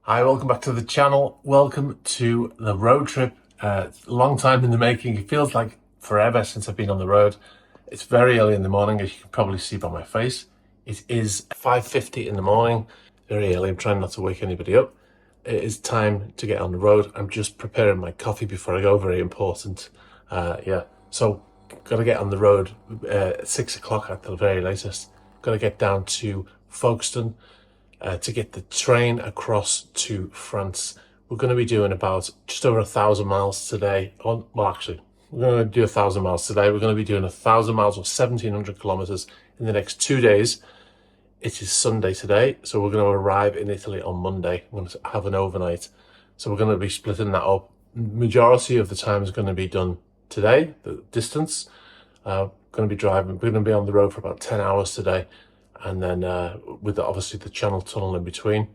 Hi, welcome back to the channel. Welcome to the road trip. Long time in the making. It feels like forever since I've been on the road. It's very early in the morning, as you can probably see by my face. It is 5:50 in the morning, very early. I'm trying not to wake anybody up. It is time to get on the road. I'm just preparing my coffee before I go, very important. So got to get on the road at 6 o'clock at the very latest. Got to get down to Folkestone to get the train across to France. We're going to be doing about just over 1,000 miles today. We're going to do 1,000 miles today. We're going to be doing 1,000 miles or 1,700 kilometers in the next 2 days. It is Sunday today, so we're going to arrive in Italy on Monday. We're going to have an overnight. So we're going to be splitting that up. Majority of the time is going to be done today, the distance. Going to be driving. We're going to be on the road for about 10 hours today. And then with obviously the Channel Tunnel in between,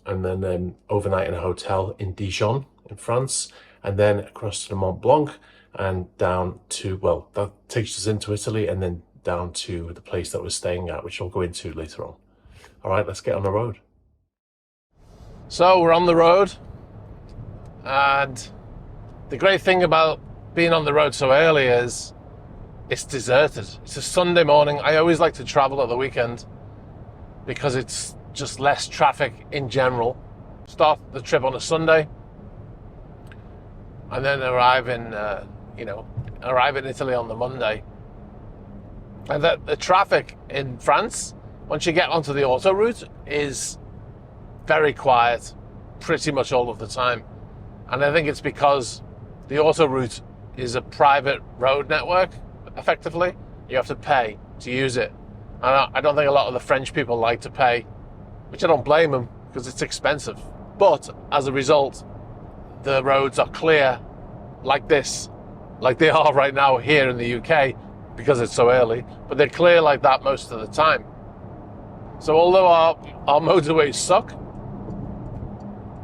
and then overnight in a hotel in Dijon in France, and then across to the Mont Blanc and down to, well, that takes us into Italy and then down to the place that we're staying at, which I'll go into later on. All right, let's get on the road. So we're on the road, and the great thing about being on the road so early is it's deserted. It's a Sunday morning. I always like to travel at the weekend because it's just less traffic in general. Start the trip on a Sunday and then arrive in Italy on the Monday. And the traffic in France, once you get onto the autoroute, is very quiet pretty much all of the time. And I think it's because the autoroute is a private road network, effectively. You have to pay to use it. And I don't think a lot of the French people like to pay, which I don't blame them because it's expensive. But as a result, the roads are clear like this, like they are right now here in the UK because it's so early, but they're clear like that most of the time. So although our motorways suck,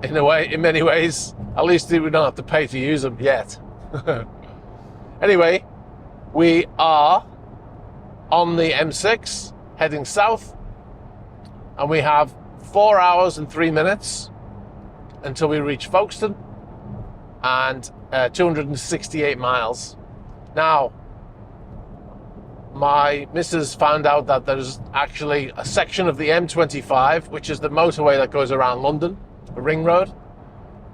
in many ways, at least we don't have to pay to use them yet. Anyway, we are on the M6 heading south, and we have 4 hours and 3 minutes until we reach Folkestone, and 268 miles. Now, my missus found out that there's actually a section of the M25, which is the motorway that goes around London, the ring road.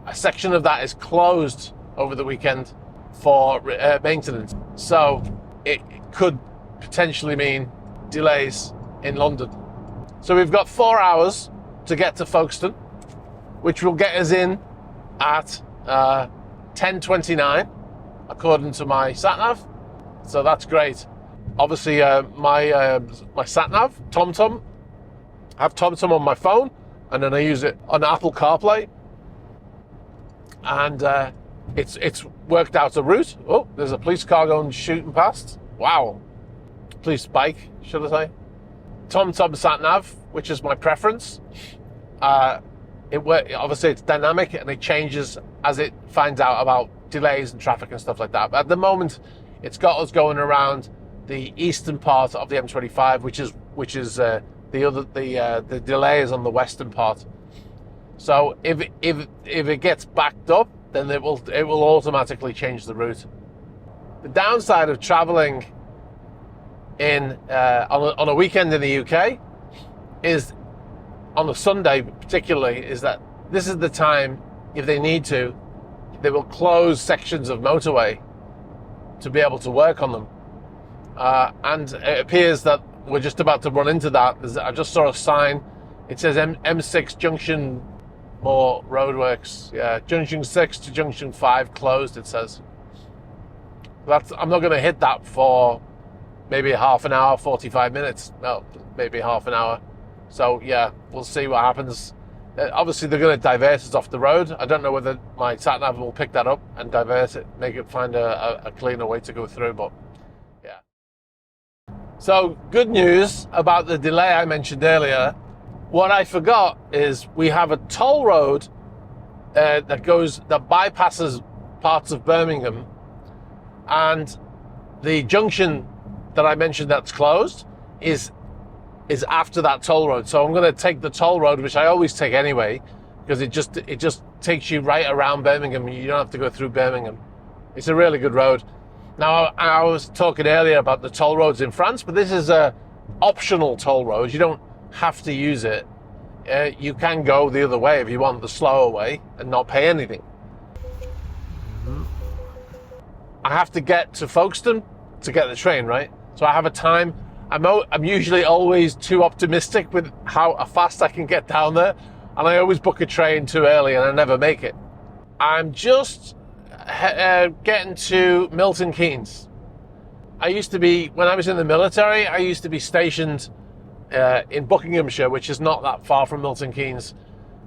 A section of that is closed over the weekend for maintenance. So it could potentially mean delays in London. So we've got 4 hours to get to Folkestone, which will get us in at 10:29, according to my sat-nav. So that's great. Obviously, my sat-nav, TomTom, I have TomTom on my phone, and then I use it on Apple CarPlay. And it's worked out a route. Oh, there's a police car going shooting past. Wow. Police bike, should I say. TomTom sat-nav, which is my preference. Obviously it's dynamic and it changes as it finds out about delays and traffic and stuff like that. But at the moment, it's got us going around the eastern part of the M25, which is the delay is on the western part. So if it gets backed up, then it will automatically change the route. The downside of traveling on a weekend in the UK is, on a Sunday particularly, is that this is the time, if they need to, they will close sections of motorway to be able to work on them. And it appears that we're just about to run into that. I just saw a sign. It says M6 junction, more roadworks. Yeah, junction 6 to junction 5 closed, it says. I'm not going to hit that for maybe half an hour, 45 minutes. No, maybe half an hour. So yeah, we'll see what happens. Obviously, they're going to divert us off the road. I don't know whether my sat-nav will pick that up and divert it, make it find a cleaner way to go through, but yeah. So good news about the delay I mentioned earlier. What I forgot is we have a toll road that bypasses parts of Birmingham, and the junction that I mentioned that's closed is after that toll road. So I'm going to take the toll road, which I always take anyway, because it just takes you right around Birmingham. You don't have to go through Birmingham. It's a really good road. Now, I was talking earlier about the toll roads in France, but this is a optional toll road. You don't have to use it. You can go the other way if you want, the slower way, and not pay anything. I have to get to Folkestone to get the train, right? So I have a time. I'm usually always too optimistic with how fast I can get down there, and I always book a train too early and I never make it. I'm just getting to Milton Keynes. I used to be, when I was in the military, I used to be stationed in Buckinghamshire, which is not that far from Milton Keynes.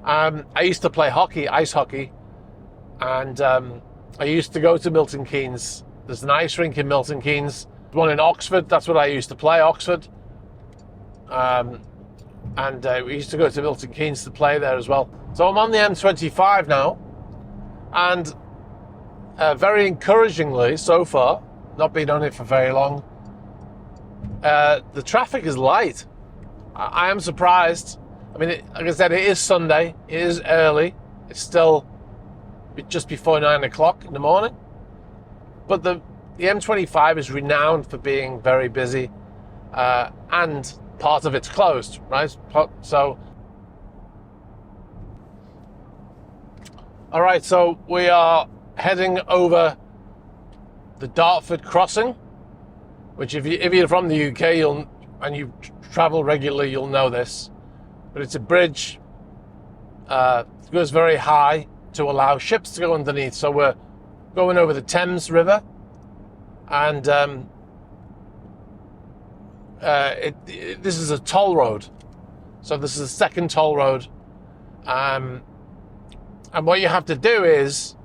I used to play hockey, ice hockey, and I used to go to Milton Keynes. There's an ice rink in Milton Keynes. One in Oxford, that's what I used to play, Oxford. We used to go to Milton Keynes to play there as well. So I'm on the M25 now, and very encouragingly so far, not been on it for very long, the traffic is light. I am surprised. I mean, like I said, it is Sunday, it is early, it's still just before 9 o'clock in the morning, but the M25 is renowned for being very busy, and part of it's closed, right? So, all right, so we are heading over the Dartford Crossing, which if you're from the UK and you travel regularly, you'll know this, but it's a bridge. It goes very high to allow ships to go underneath. So we're going over the Thames River, and this is a toll road. So this is the second toll road, and what you have to do is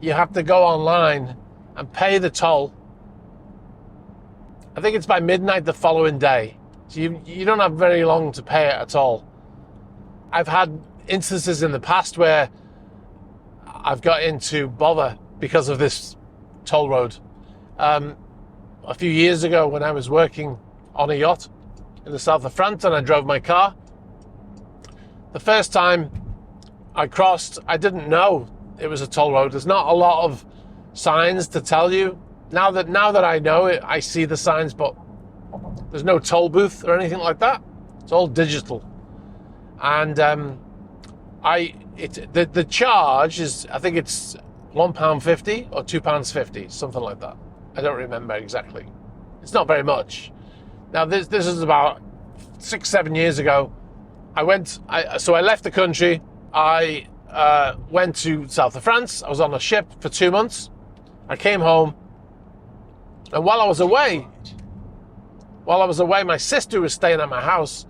you have to go online and pay the toll. I think it's by midnight the following day, so you don't have very long to pay it at all. I've had instances in the past where I've got into bother because of this toll road. A few years ago, when I was working on a yacht in the south of France and I drove my car, the first time I crossed, I didn't know it was a toll road. There's not a lot of signs to tell you. Now that I know it, I see the signs, but there's no toll booth or anything like that. It's all digital. And the charge is, I think it's £1.50 or £2.50, something like that. I don't remember exactly. It's not very much. Now this is about 6-7 years ago. I left the country. I went to south of France. I was on a ship for 2 months. I came home, and while I was away, my sister was staying at my house.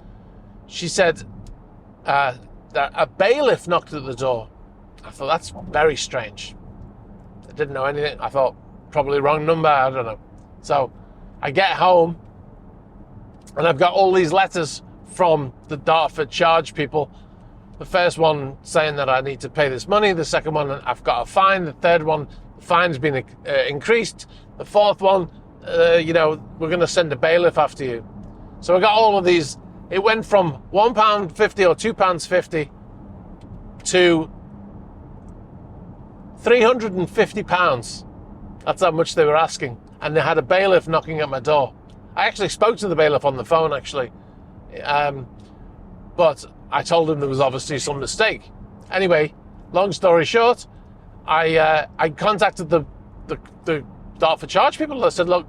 She said that a bailiff knocked at the door. I thought, that's very strange. I didn't know anything. I thought, probably wrong number, I don't know. So I get home, and I've got all these letters from the Dartford charge people. The first one saying that I need to pay this money. The second one, I've got a fine. The third one, the fine's been increased. The fourth one, we're going to send a bailiff after you. So I got all of these. It went from £1.50 or £2.50 to £350. That's how much they were asking. And they had a bailiff knocking at my door. I actually spoke to the bailiff on the phone, actually. But I told him there was obviously some mistake. Anyway, long story short, I contacted the Dartford charge people. I said, look,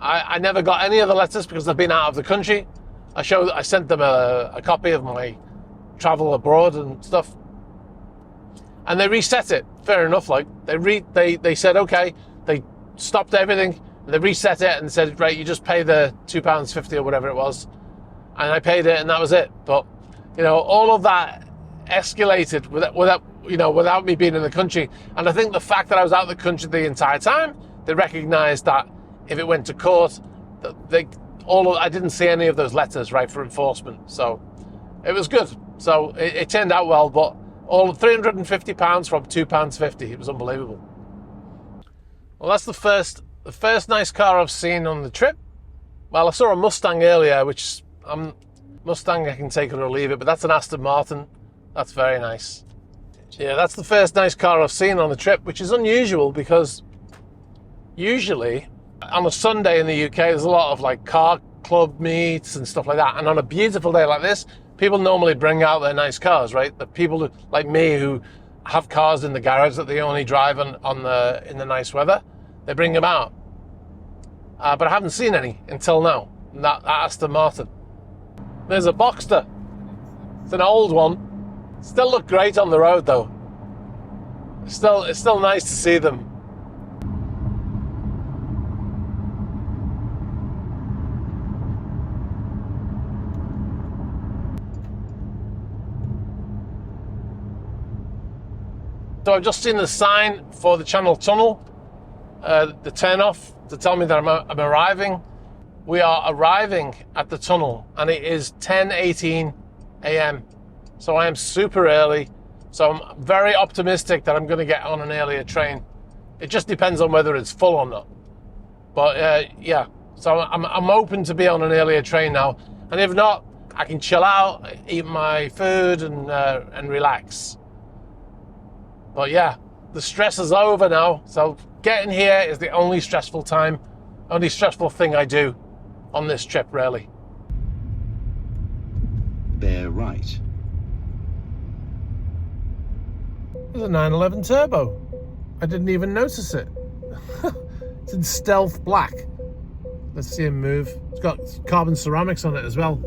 I never got any of the letters because I've been out of the country. I sent them a copy of my travel abroad and stuff, and they reset it. Fair enough. Like they said, okay. They stopped everything. They reset it and said, right, you just pay the £2.50 or whatever it was, and I paid it, and that was it. But all of that escalated without me being in the country. And I think the fact that I was out of the country the entire time, they recognised that if it went to court, I didn't see any of those letters, right, for enforcement. So it was good. So it turned out well, but all £350 from £2.50. It was unbelievable. Well, that's the first nice car I've seen on the trip. Well, I saw a Mustang earlier, which Mustang I can take it or leave it, but that's an Aston Martin. That's very nice. Yeah, that's the first nice car I've seen on the trip, which is unusual because usually on a Sunday in the UK, there's a lot of like car club meets and stuff like that. And on a beautiful day like this, people normally bring out their nice cars, right? The people like me who have cars in the garage that they only drive in the nice weather, they bring them out. But I haven't seen any until now. That Aston Martin. There's a Boxster. It's an old one. Still look great on the road though. It's still nice to see them. So I've just seen the sign for the Channel Tunnel, the turn off, to tell me that I'm arriving. We are arriving at the tunnel and it is 10:18 a.m. So I am super early. So I'm very optimistic that I'm going to get on an earlier train. It just depends on whether it's full or not. But yeah, so I'm open to be on an earlier train now. And if not, I can chill out, eat my food and relax. But yeah, the stress is over now. So getting here is the only stressful thing I do on this trip, really. Bear right. There's a 911 Turbo. I didn't even notice it. It's in stealth black. Let's see him move. It's got carbon ceramics on it as well.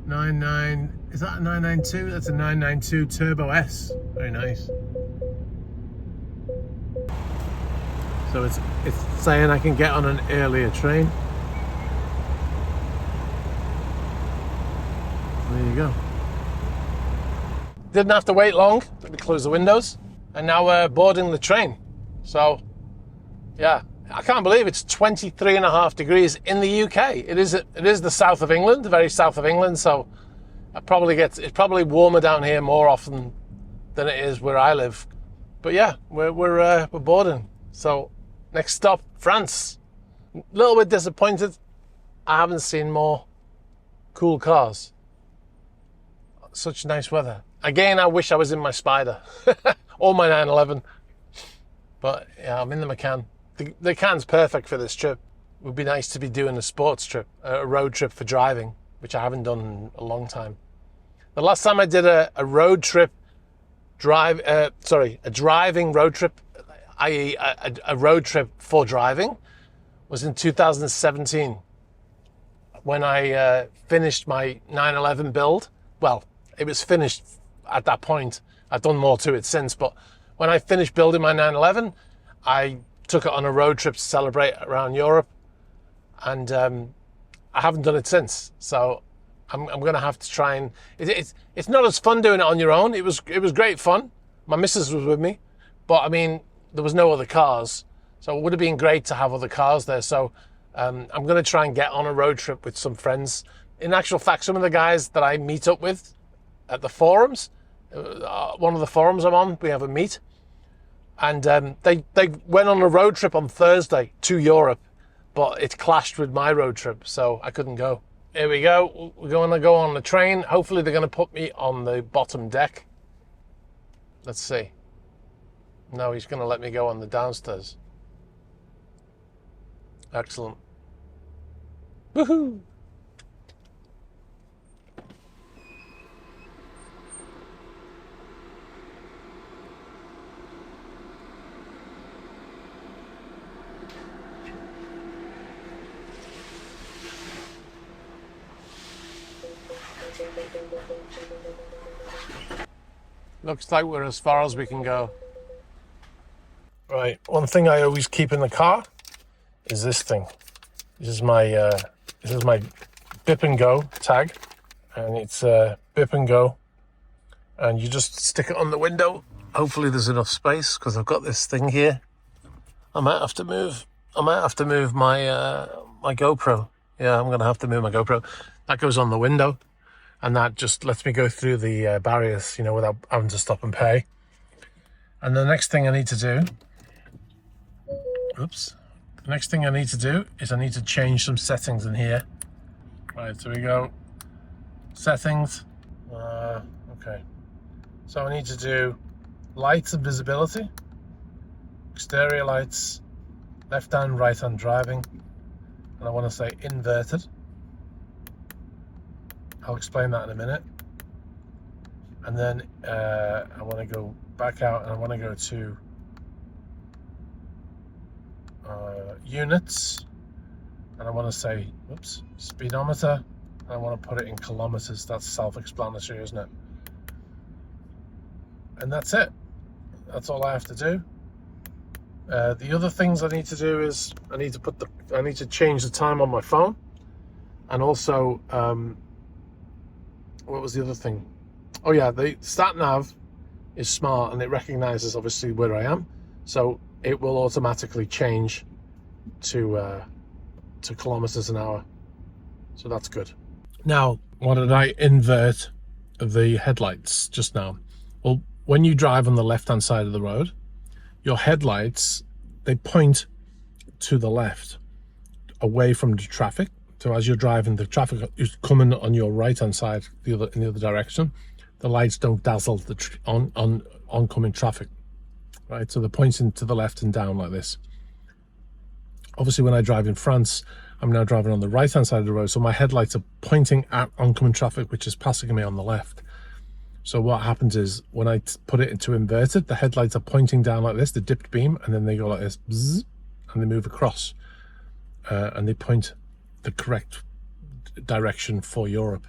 Is that a 992? That's a 992 Turbo S. Very nice. So it's saying I can get on an earlier train. There you go. Didn't have to wait long. Let me close the windows. And now we're boarding the train. So, yeah, I can't believe it's 23.5 degrees in the UK. It is the south of England, the very south of England. So it's probably warmer down here more often than it is where I live. But yeah, we're boarding. So next stop, France. A little bit disappointed. I haven't seen more cool cars. Such nice weather. Again, I wish I was in my Spider or my 911. But yeah, I'm in the Macan. The Macan's perfect for this trip. It would be nice to be doing a sports trip, a road trip for driving, which I haven't done in a long time. The last time I did a road trip, a driving road trip, i.e. a road trip for driving, was in 2017 when I finished my 911 build. Well, it was finished at that point. I've done more to it since, but when I finished building my 911, I took it on a road trip to celebrate around Europe, and I haven't done it since. So I'm going to have to try and... It's not as fun doing it on your own. It was great fun. My missus was with me, but I mean, there was no other cars. So it would have been great to have other cars there. So I'm going to try and get on a road trip with some friends. In actual fact, some of the guys that I meet up with at the forums, one of the forums I'm on, we have a meet. And they went on a road trip on Thursday to Europe, but it clashed with my road trip, so I couldn't go. Here we go. We're going to go on the train. Hopefully they're going to put me on the bottom deck. Let's see. No, he's going to let me go on the downstairs. Excellent. Woohoo! Looks like we're as far as we can go. Right, one thing I always keep in the car is this thing. This is my Bip and Go tag, and it's Bip and Go, and you just stick it on the window. Hopefully there's enough space because I've got this thing here. I might have to move my my GoPro. Yeah, I'm gonna have to move my GoPro. That goes on the window, and that just lets me go through the barriers, without having to stop and pay. And the next thing I need to do, is I need to change some settings in here. Right, so we go, settings, okay. So I need to do lights and visibility, exterior lights, left hand, right hand driving, and I want to say inverted. I'll explain that in a minute. And then I want to go back out and I want to go to units, and I want to say, oops, speedometer, and I want to put it in kilometers. That's self-explanatory, isn't it? And that's it. That's all I have to do. The other things I need to do is I need to change the time on my phone, and also what was the other thing? Oh yeah, the sat nav is smart and it recognizes obviously where I am, so it will automatically change to kilometers an hour. So that's good. Now, why did I invert the headlights just now? Well, when you drive on the left-hand side of the road, your headlights, they point to the left, away from the traffic. So as you're driving, the traffic is coming on your right-hand side, in the other direction. The lights don't dazzle the oncoming traffic, right? So they're pointing to the left and down like this. Obviously, when I drive in France, I'm now driving on the right-hand side of the road, so my headlights are pointing at oncoming traffic, which is passing me on the left. So what happens is, when I put it into inverted, the headlights are pointing down like this, the dipped beam, and then they go like this, bzz, and they move across, and they point the correct direction for Europe.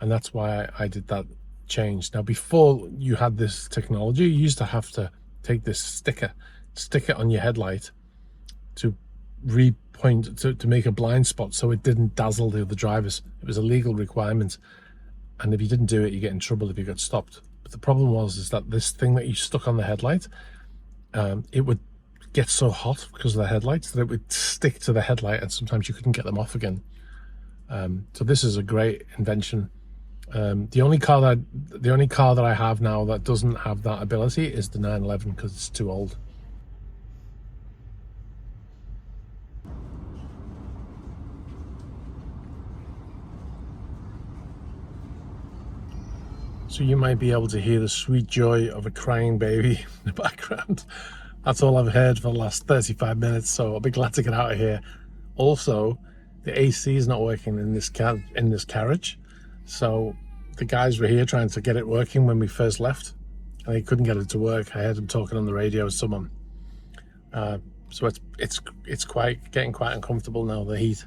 And that's why I did that change. Now, before you had this technology, you used to have to take this stick it on your headlight to repoint, to make a blind spot so it didn't dazzle the other drivers. It was a legal requirement, and if you didn't do it, you get in trouble if you got stopped. But the problem is that this thing that you stuck on the headlight, it would get so hot because of the headlights that it would stick to the headlight, and sometimes you couldn't get them off again. So this is a great invention. The only car that I have now that doesn't have that ability is the 911, because it's too old. So you might be able to hear the sweet joy of a crying baby in the background. That's all I've heard for the last 35 minutes, so I'll be glad to get out of here. Also, the AC is not working in this carriage, so the guys were here trying to get it working when we first left, and they couldn't get it to work. I heard them talking on the radio with someone. So it's getting quite uncomfortable now, the heat.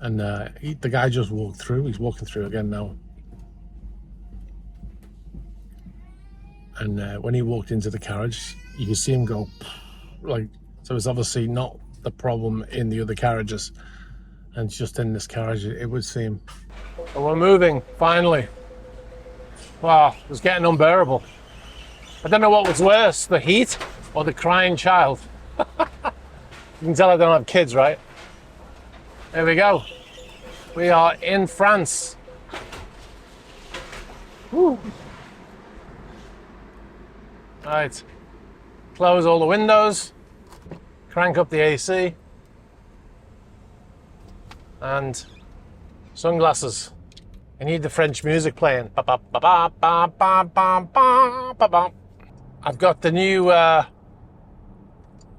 And the guy just walked through. He's walking through again now. And when he walked into the carriage, you can see him go, like, so it's obviously not the problem in the other carriages, and just in this carriage, it would seem. And we're moving, finally. Wow, it was getting unbearable. I don't know what was worse, the heat or the crying child. You can tell I don't have kids, right? There we go. We are in France. Woo. Right, close all the windows, crank up the AC, and sunglasses. I need the French music playing. I've got the new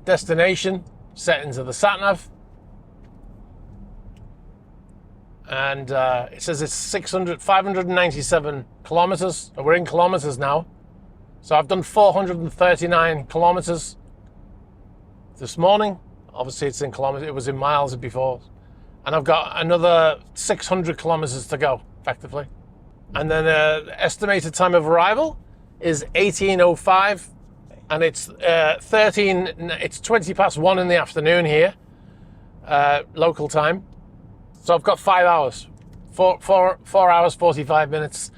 destination set into the sat-nav, and it says it's 597 kilometers. We're in kilometers now. So I've done 439 kilometers this morning. Obviously it's in kilometers, it was in miles before. And I've got another 600 kilometers to go, effectively. And then estimated time of arrival is 18:05, and it's 20 past 1 in the afternoon here, local time. So I've got 5 hours, 4 hours, 45 minutes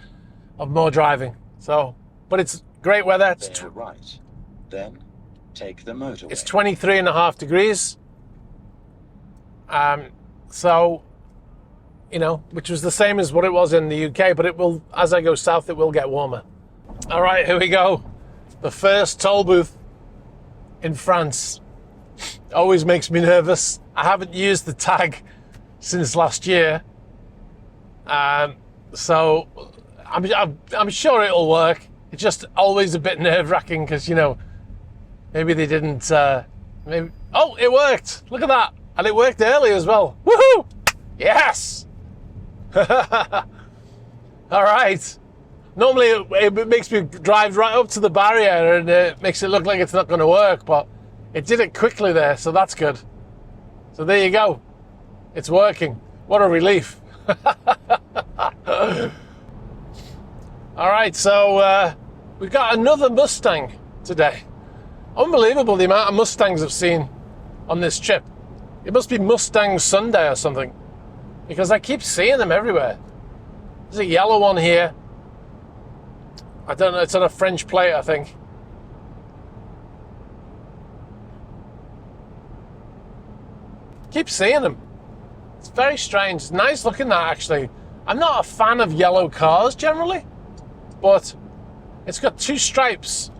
of more driving. So, but it's great weather. It's right. Then take the motorway. It's 23.5 degrees. So, you know, which was the same as what it was in the UK, but it will, as I go south, it will get warmer. All right, here we go. The first toll booth in France. Always makes me nervous. I haven't used the tag since last year. So I'm sure it'll work. It's just always a bit nerve-wracking because, you know, maybe they didn't, maybe... Oh, it worked! Look at that! And it worked early as well. Woohoo! Yes! All right. Normally it makes me drive right up to the barrier and it makes it look like it's not going to work, but it did it quickly there, so that's good. So there you go. It's working. What a relief. All right, so we've got another Mustang today. Unbelievable the amount of Mustangs I've seen on this trip. It must be Mustang Sunday or something, because I keep seeing them everywhere. There's a yellow one here. I don't know, it's on a French plate, I think. Keep seeing them. It's very strange. It's nice looking, that, actually. I'm not a fan of yellow cars generally, but it's got two stripes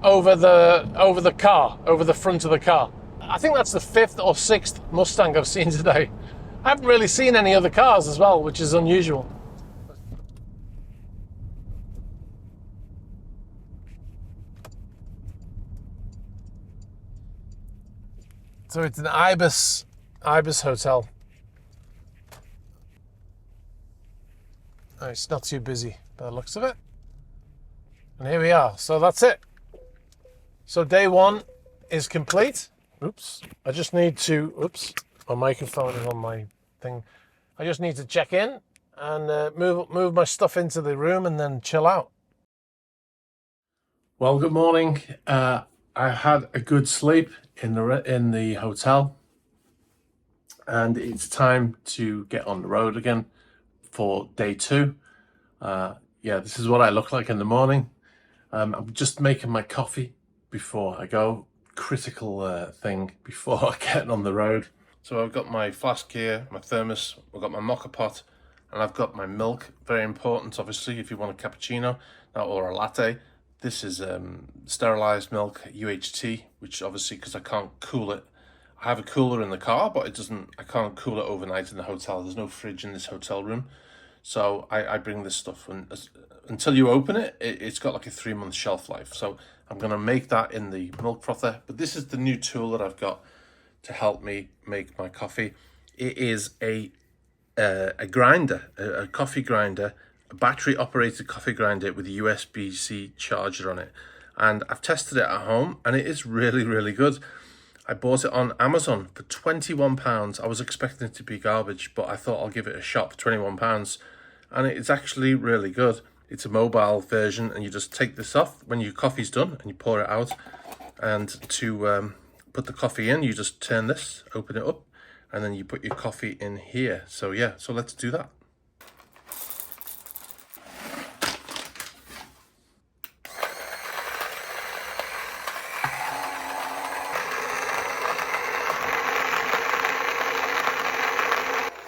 over the car, over the front of the car. I think that's the 5th or 6th Mustang I've seen today. I haven't really seen any other cars as well, which is unusual. So it's an Ibis hotel. Oh, it's not too busy by the looks of it. And here we are. So that's it. So day one is complete. Oops. I just need to, oops, my microphone is on my thing. I just need to check in and move my stuff into the room and then chill out. Well, good morning. I had a good sleep in the hotel, and it's time to get on the road again for day two. Yeah, this is what I look like in the morning. I'm just making my coffee before I go. Critical thing before getting on the road. So I've got my flask here, my thermos, I've got my mocha pot, and I've got my milk. Very important, obviously, if you want a cappuccino or a latte. This is sterilized milk, UHT, which obviously, because I can't cool it, I have a cooler in the car, but I can't cool it overnight in the hotel. There's no fridge in this hotel room. So I bring this stuff, and until you open it, it's got like a 3-month shelf life. So I'm going to make that in the milk frother. But this is the new tool that I've got to help me make my coffee. It is a grinder, a coffee grinder, a battery operated coffee grinder with a USB-C charger on it. And I've tested it at home and it is really, really good. I bought it on Amazon for £21. I was expecting it to be garbage, but I thought I'll give it a shot for £21. And it's actually really good. It's a mobile version, and you just take this off when your coffee's done and you pour it out. And to put the coffee in, you just turn this, open it up, and then you put your coffee in here. So yeah, so let's do that.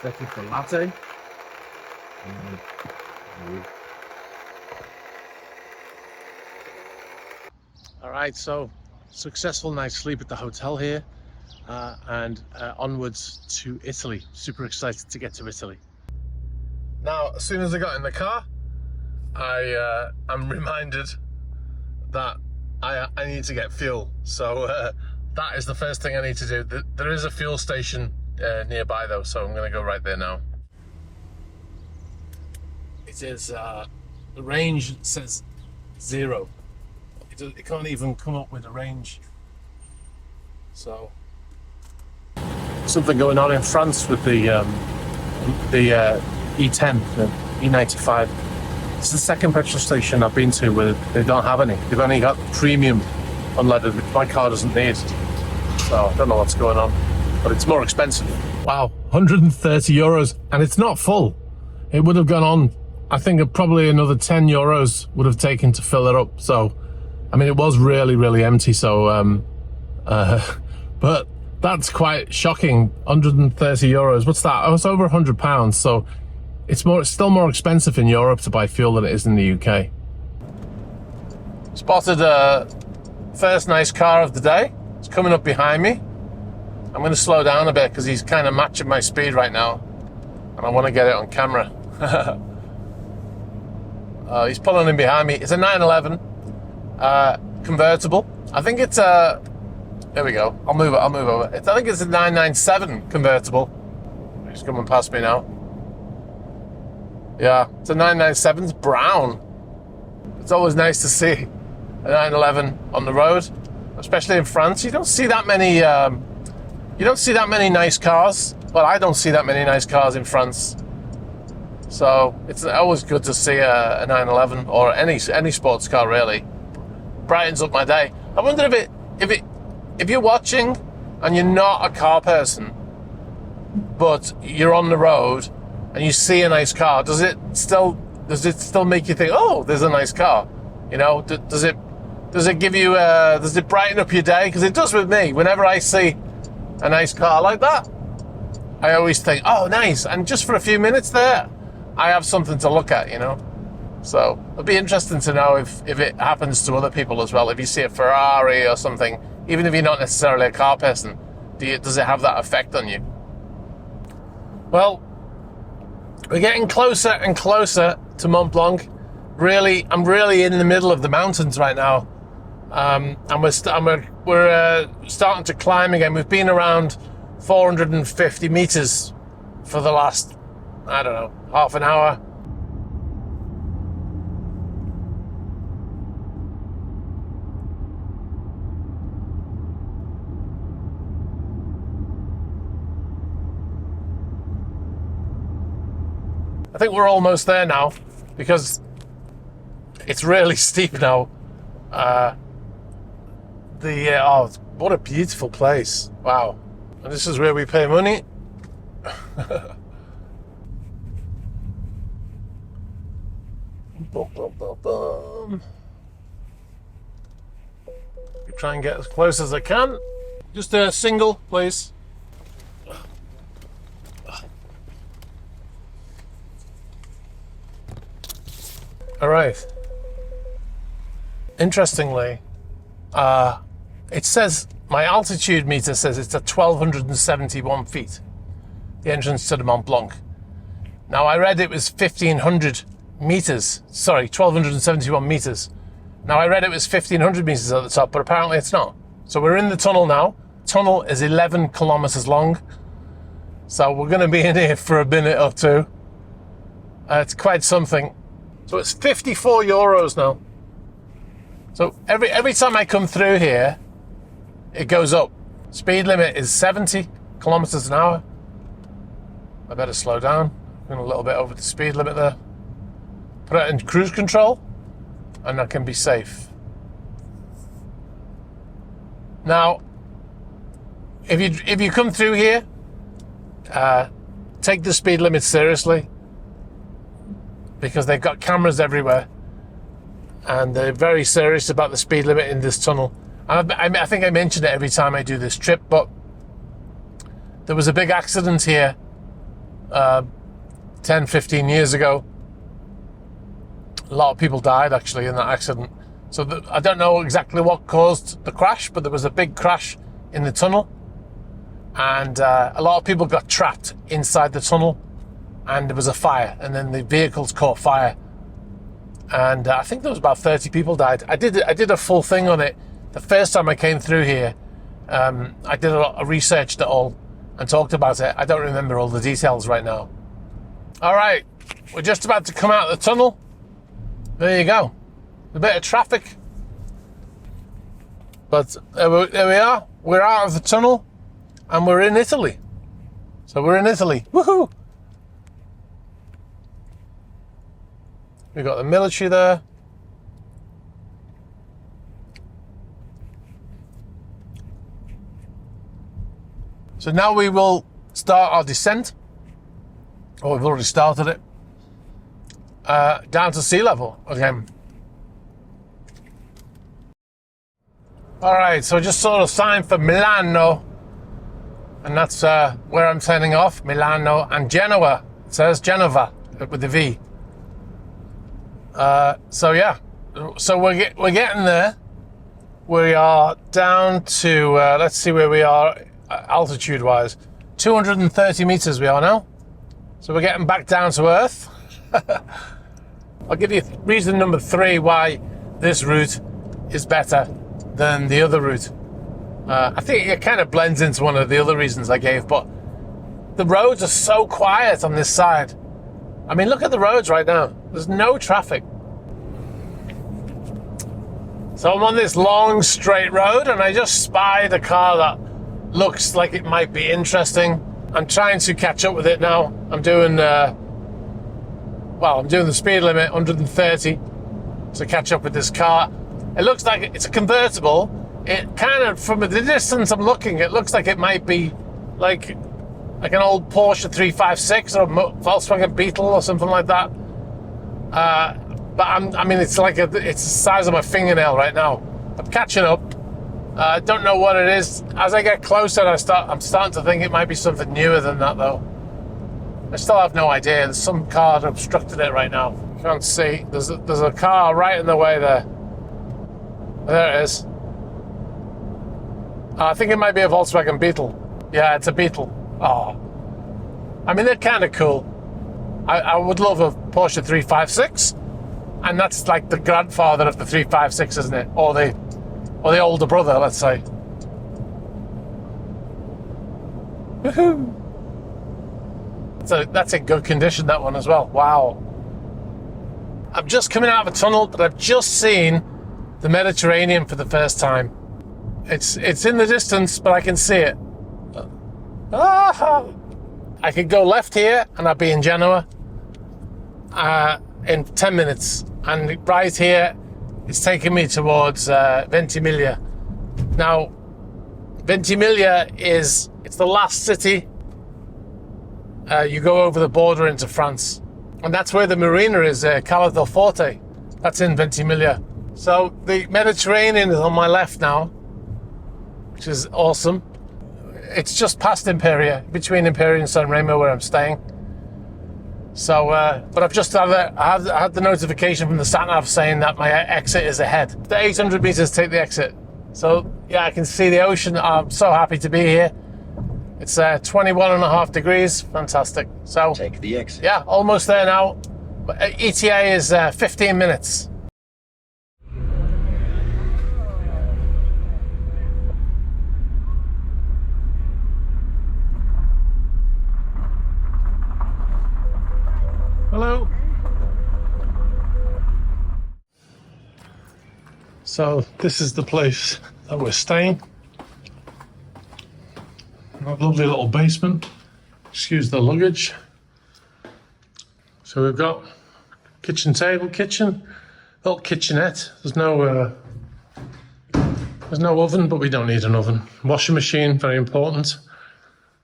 Second for latte. All right, so successful night's sleep at the hotel here, and onwards to Italy. Super excited to get to Italy. Now, as soon as I got in the car, I'm reminded that I need to get fuel. So that is the first thing I need to do. There is a fuel station nearby though, so I'm going to go right there now. It is, the range says 0. It can't even come up with a range. So, something going on in France with the E10, the E95. It's the second petrol station I've been to where they don't have any. They've only got premium unleaded, which my car doesn't need. So I don't know what's going on, but it's more expensive. Wow, 130 euros, and it's not full. It would have gone on, I think probably another 10 euros would have taken to fill it up. So, I mean, it was really, really empty. So, but that's quite shocking. 130 euros. What's that? Oh, it's over £100. So it's still more expensive in Europe to buy fuel than it is in the UK. Spotted first nice car of the day. It's coming up behind me. I'm going to slow down a bit because he's kind of matching my speed right now, and I want to get it on camera. He's pulling in behind me. It's a 911. convertible. I think it's a... There we go. I'll move over. I think it's a 997 convertible. He's coming past me now. Yeah, it's a 997. It's brown. It's always nice to see a 911 on the road, especially in France. You don't see that many. You don't see that many nice cars. Well, I don't see that many nice cars in France. So it's always good to see a 911 or any sports car. Really brightens up my day. I wonder if you're watching and you're not a car person, but you're on the road and you see a nice car, does it still make you think, oh, there's a nice car? You know, does it give you does it brighten up your day? Because it does with me. Whenever I see a nice car like that, I always think, oh, nice. And just for a few minutes there, I have something to look at, you know. So it'll be interesting to know if it happens to other people as well. If you see a Ferrari or something, even if you're not necessarily a car person, does it have that effect on you? Well, we're getting closer and closer to Mont Blanc. Really, I'm really in the middle of the mountains right now, and we're starting to climb again. We've been around 450 meters for the last, I don't know, half an hour. I think we're almost there now, because it's really steep now. Oh, what a beautiful place. Wow. And this is where we pay money. Try and get as close as I can. Just a single, please. All right. Interestingly, it says, my altitude meter says it's at 1,271 feet, the entrance to the Mont Blanc. Now, I read it was 1,500 meters. Sorry, 1,271 meters. Now, I read it was 1,500 meters at the top, but apparently it's not. So we're in the tunnel now. Tunnel is 11 kilometers long. So we're going to be in here for a minute or two. It's quite something. So it's 54 euros now. So every time I come through here, it goes up. Speed limit is 70 kilometers an hour. I better slow down. Going a little bit over the speed limit there. Put it in cruise control, and I can be safe. Now, if you come through here, take the speed limit seriously, because they've got cameras everywhere, and they're very serious about the speed limit in this tunnel. And I think I mention it every time I do this trip, but there was a big accident here 10, 15 years ago. A lot of people died actually in that accident. So I don't know exactly what caused the crash, but there was a big crash in the tunnel, and a lot of people got trapped inside the tunnel, and there was a fire, and then the vehicles caught fire, and I think there was about 30 people died. I did a full thing on it the first time I came through here. I did a lot of research that all and talked about it. I don't remember all the details right now. All right, we're just about to come out of the tunnel. There you go. A bit of traffic, but there we are. We're out of the tunnel, and we're in Italy. So we're in Italy. Woohoo! We've got the military there. So now we will start our descent. Oh, we've already started it. Down to sea level again. All right, so just sort of signed for Milano, and that's where I'm turning off. Milano and Genova. It says Genova with the V. So yeah, so we're getting there. We are down to let's see where we are altitude wise. 230 meters we are now. So we're getting back down to earth. I'll give you reason number 3 why this route is better than the other route. I think it kind of blends into one of the other reasons I gave, but the roads are so quiet on this side. I mean, look at the roads right now. There's no traffic. So I'm on this long straight road and I just spied a car that looks like it might be interesting. I'm trying to catch up with it now. I'm doing the speed limit, 130, to catch up with this car. It looks like it's a convertible. It kind of, from the distance I'm looking, it looks like it might be like an old Porsche 356 or a Volkswagen Beetle or something like that. But I mean, it's the size of my fingernail right now. I'm catching up. I don't know what it is. As I get closer, I'm starting to think it might be something newer than that, though. I still have no idea. There's some car that obstructed it right now. You can't see. There's a car right in the way there. There it is. I think it might be a Volkswagen Beetle. Yeah, it's a Beetle. Oh, I mean, they're kind of cool. I would love a Porsche 356, and that's like the grandfather of the 356, isn't it? Or the older brother, let's say. Woohoo! So that's in good condition, that one as well. Wow. I'm just coming out of a tunnel, but I've just seen the Mediterranean for the first time. It's in the distance, but I can see it. I could go left here and I'd be in Genoa in 10 minutes. And right here, it's taking me towards Ventimiglia. Now, Ventimiglia it's the last city. You go over the border into France. And that's where the marina is, Cala del Forte. That's in Ventimiglia. So the Mediterranean is on my left now, which is awesome. It's just past Imperia, between Imperia and San Remo where I'm staying. So, but I've just had the notification from the sat-nav saying that my exit is ahead. The 800 meters take the exit. So yeah, I can see the ocean. I'm so happy to be here. It's 21.5 degrees. Fantastic. So Take the exit. yeah, almost there now. ETA is 15 minutes. Hello. So this is the place that we're staying. A lovely little basement. Excuse the luggage. So we've got kitchen table, little kitchenette. There's no oven, but we don't need an oven. Washing machine, very important.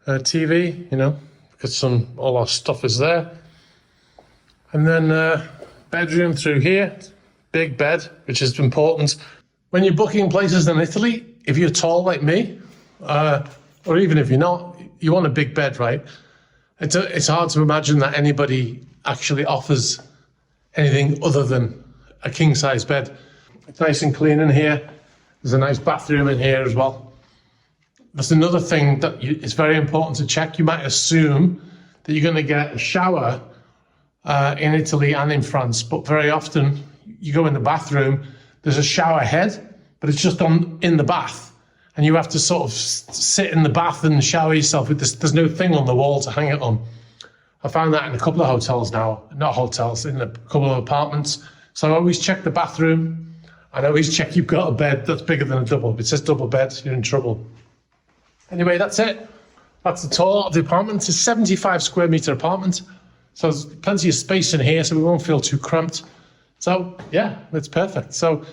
TV, because all our stuff is there. And then bedroom through here, big bed, which is important. When you're booking places in Italy, if you're tall like me, or even if you're not, you want a big bed, right? It's hard to imagine that anybody actually offers anything other than a king-size bed. It's nice and clean in here. There's a nice bathroom in here as well. There's another thing that is very important to check. You might assume that you're going to get a shower in Italy and in France, but very often you go in the bathroom, there's a shower head, but it's just in the bath, and you have to sort of sit in the bath and shower yourself with this. There's no thing on the wall to hang it on. I found that in a couple of hotels now, not hotels, in a couple of apartments. So I always check the bathroom, and I always check you've got a bed that's bigger than a double. If it says double bed, you're in trouble. Anyway, that's it. That's the tour of the apartment. It's a 75 square meter apartment. So there's plenty of space in here, so we won't feel too cramped. So yeah, it's perfect. So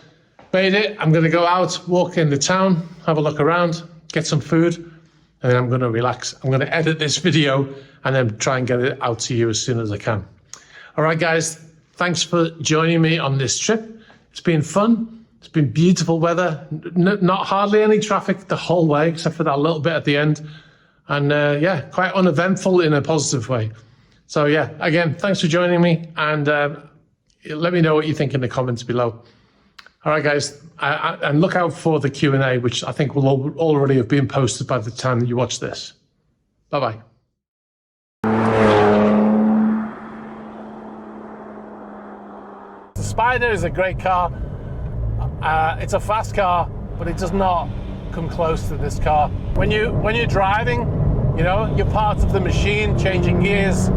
made it. I'm going to go out, walk in the town, have a look around, get some food, and then I'm going to relax. I'm going to edit this video and then try and get it out to you as soon as I can. All right, guys, thanks for joining me on this trip. It's been fun. It's been beautiful weather. Not hardly any traffic the whole way, except for that little bit at the end. And yeah, quite uneventful in a positive way. So yeah, again, thanks for joining me, and let me know what you think in the comments below. All right, guys, and look out for the Q&A, which I think will already have been posted by the time that you watch this. Bye-bye. The Spider is a great car. It's a fast car, but it does not come close to this car. When you're driving, you know, you're part of the machine, changing gears,